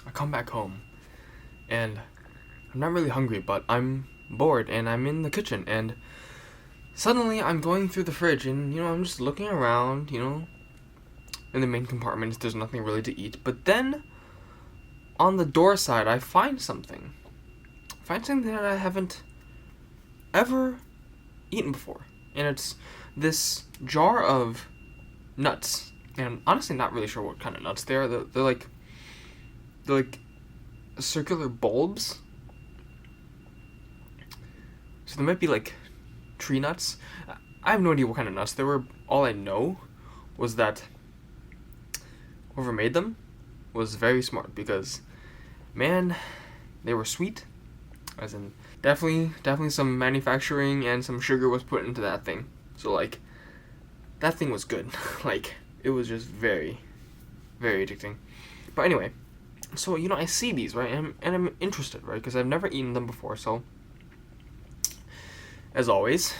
I come back home, and I'm not really hungry, but I'm bored, and I'm in the kitchen, and suddenly I'm going through the fridge, and, I'm just looking around, in the main compartments, there's nothing really to eat, but then, on the door side, I find something. That I haven't ever eaten before, and it's this jar of nuts, and honestly not really sure what kind of nuts they are. They're like circular bulbs, so they might be like tree nuts. I have no idea what kind of nuts they were. All I know was that whoever made them was very smart, because man, they were sweet, as in definitely some manufacturing and some sugar was put into that thing. So like, that thing was good. Like, it was just very, very addicting. But anyway, so I see these, right, and I'm interested, right, because I've never eaten them before. So as always,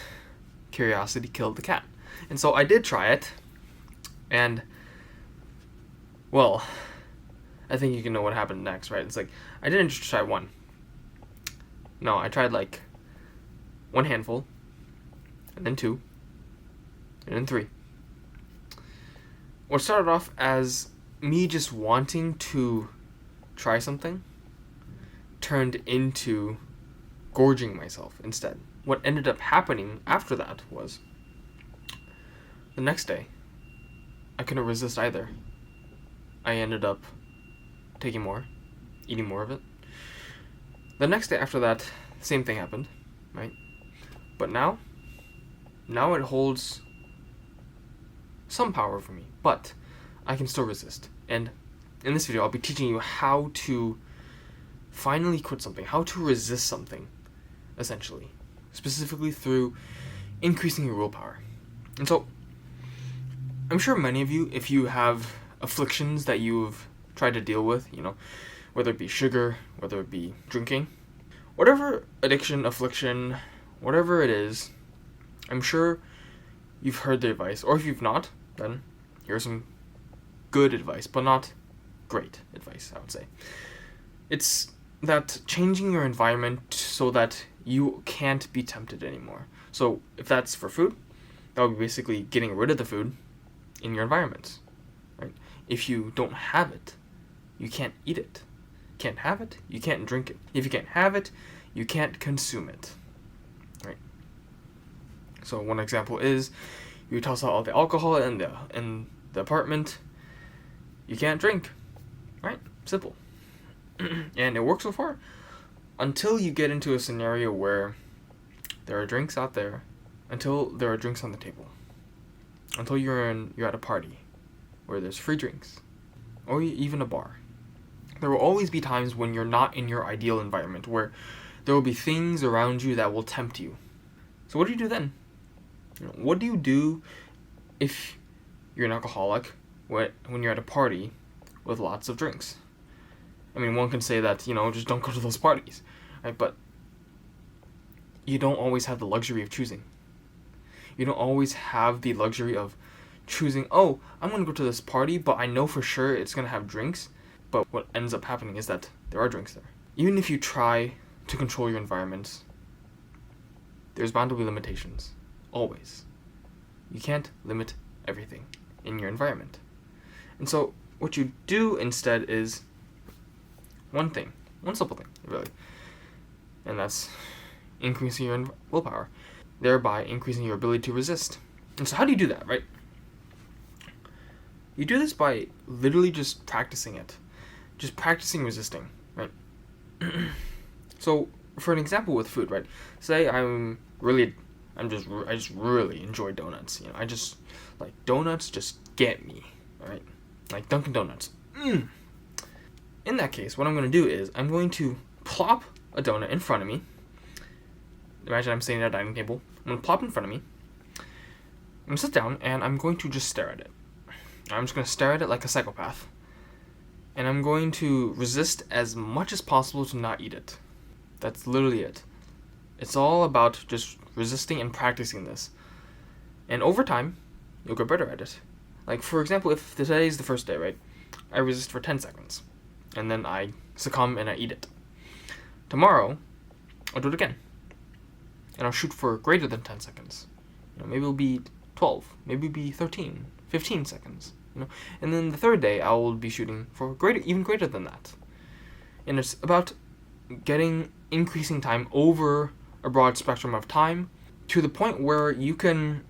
curiosity killed the cat, and so I did try it, and well, I think you can know what happened next, right? It's like, I didn't just try one. No, I tried like one handful, and then two, and then three. What started off as me just wanting to try something turned into gorging myself instead. What ended up happening after that was, the next day, I couldn't resist either. I ended up taking more, eating more of it. The next day after that, same thing happened, right? But now it holds some power for me, but I can still resist. And in this video, I'll be teaching you how to finally quit something, how to resist something, essentially, specifically through increasing your willpower. And so, I'm sure many of you, if you have afflictions that you've tried to deal with, whether it be sugar, whether it be drinking, whatever addiction, affliction, whatever it is, I'm sure you've heard the advice, or if you've not, then here's some good advice, but not great advice, I would say. It's that changing your environment so that you can't be tempted anymore. So if that's for food, that would be basically getting rid of the food in your environment, right? If you don't have it, you can't eat it. Can't have it, you can't drink it. If you can't have it, you can't consume it, right? So one example is, you toss out all the alcohol in the apartment, you can't drink, right? Simple. And it works so far until you get into a scenario where there are drinks out there, until there are drinks on the table, until you're at a party where there's free drinks, or even a bar. There will always be times when you're not in your ideal environment, where there will be things around you that will tempt you. So what do you do then? What do you do if you're an alcoholic when you're at a party with lots of drinks? I mean, one can say that, just don't go to those parties, right? But you don't always have the luxury of choosing. You don't always have the luxury of choosing, oh, I'm going to go to this party, but I know for sure it's going to have drinks. But what ends up happening is that there are drinks there. Even if you try to control your environment, there's bound to be limitations. Always. You can't limit everything in your environment. And so what you do instead is one simple thing, really. And that's increasing your willpower, thereby increasing your ability to resist. And so how do you do that, right? You do this by literally just practicing it. Just practicing resisting, right? So, for an example with food, right? Say I just really enjoy donuts. I just, like, donuts just get me, right? Like Dunkin' Donuts. In that case, what I'm going to do is I'm going to plop a donut in front of me. Imagine I'm sitting at a dining table. I'm going to plop in front of me. I'm going to sit down, and I'm going to just stare at it. I'm just going to stare at it like a psychopath. And I'm going to resist as much as possible to not eat it. That's literally it. It's all about just resisting and practicing this. And over time, you'll get better at it. Like, for example, if today is the first day, right? I resist for 10 seconds. and then I succumb and I eat it. Tomorrow, I'll do it again, and I'll shoot for greater than 10 seconds. Maybe it'll be 12, maybe it'll be 13, 15 seconds. And then the third day, I will be shooting for even greater than that. And it's about increasing time over a broad spectrum of time to the point where you can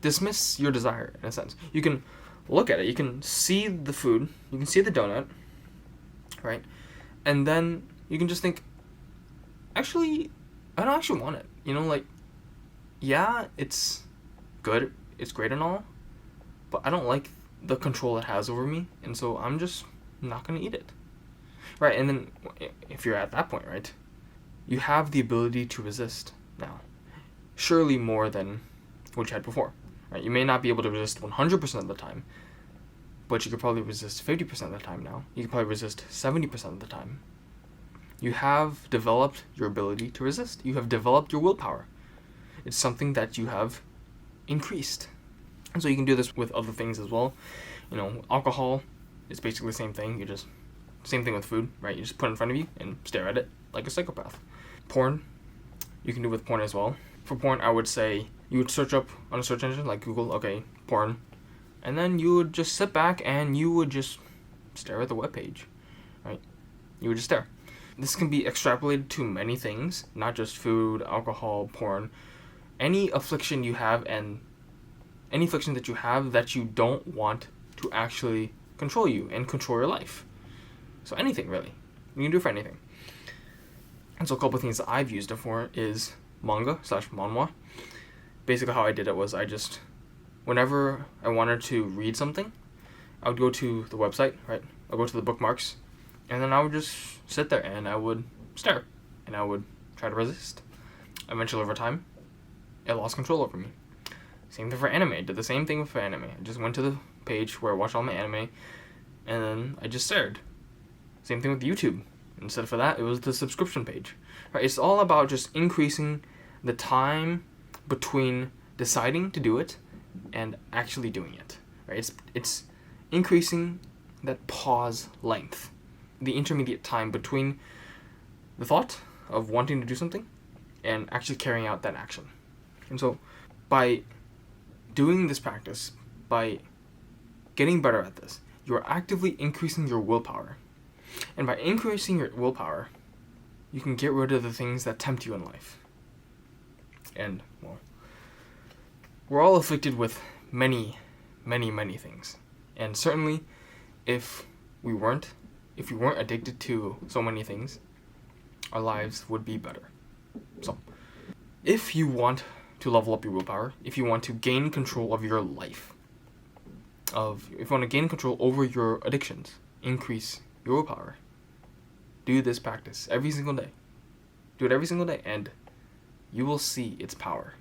dismiss your desire, in a sense. You can look at it, you can see the food, you can see the donut, right? And then you can just think, actually, I don't actually want it. Yeah, it's good, it's great and all, but I don't like the control it has over me, and so I'm just not going to eat it. Right, and then if you're at that point, right, you have the ability to resist now. Surely more than what you had before. Right? You may not be able to resist 100% of the time, but you could probably resist 50% of the time now. You could probably resist 70% of the time. You have developed your ability to resist. You have developed your willpower. It's something that you have increased. And so you can do this with other things as well. Alcohol is basically the same thing. Same thing with food, right? You just put it in front of you and stare at it like a psychopath. Porn, you can do with porn as well. For porn, I would say you would search up on a search engine like Google, okay, porn. And then you would just sit back and you would just stare at the webpage, right? You would just stare. This can be extrapolated to many things, not just food, alcohol, porn. Any affliction you have and any affliction that you have that you don't want to actually control you and control your life. So anything, really. You can do it for anything. And so a couple of things that I've used it for is manga/manhwa. Basically how I did it was whenever I wanted to read something, I would go to the website, right? I'll go to the bookmarks, and then I would just sit there and I would stare, and I would try to resist. Eventually, over time, it lost control over me. Same thing for anime. I did the same thing for anime. I just went to the page where I watched all my anime, and then I just stared. Same thing with YouTube. Instead of that, it was the subscription page. Right? It's all about just increasing the time between deciding to do it and actually doing it. Right? It's increasing that pause length, the intermediate time between the thought of wanting to do something and actually carrying out that action. And so by doing this practice, by getting better at this, you're actively increasing your willpower. And by increasing your willpower, you can get rid of the things that tempt you in life. And, well, we're all afflicted with many, many, many things. And certainly, if we weren't addicted to so many things, our lives would be better. So, if you want to level up your willpower, if you want to gain control of your life, if you want to gain control over your addictions, increase your willpower, do this practice every single day. Do it every single day, and you will see its power.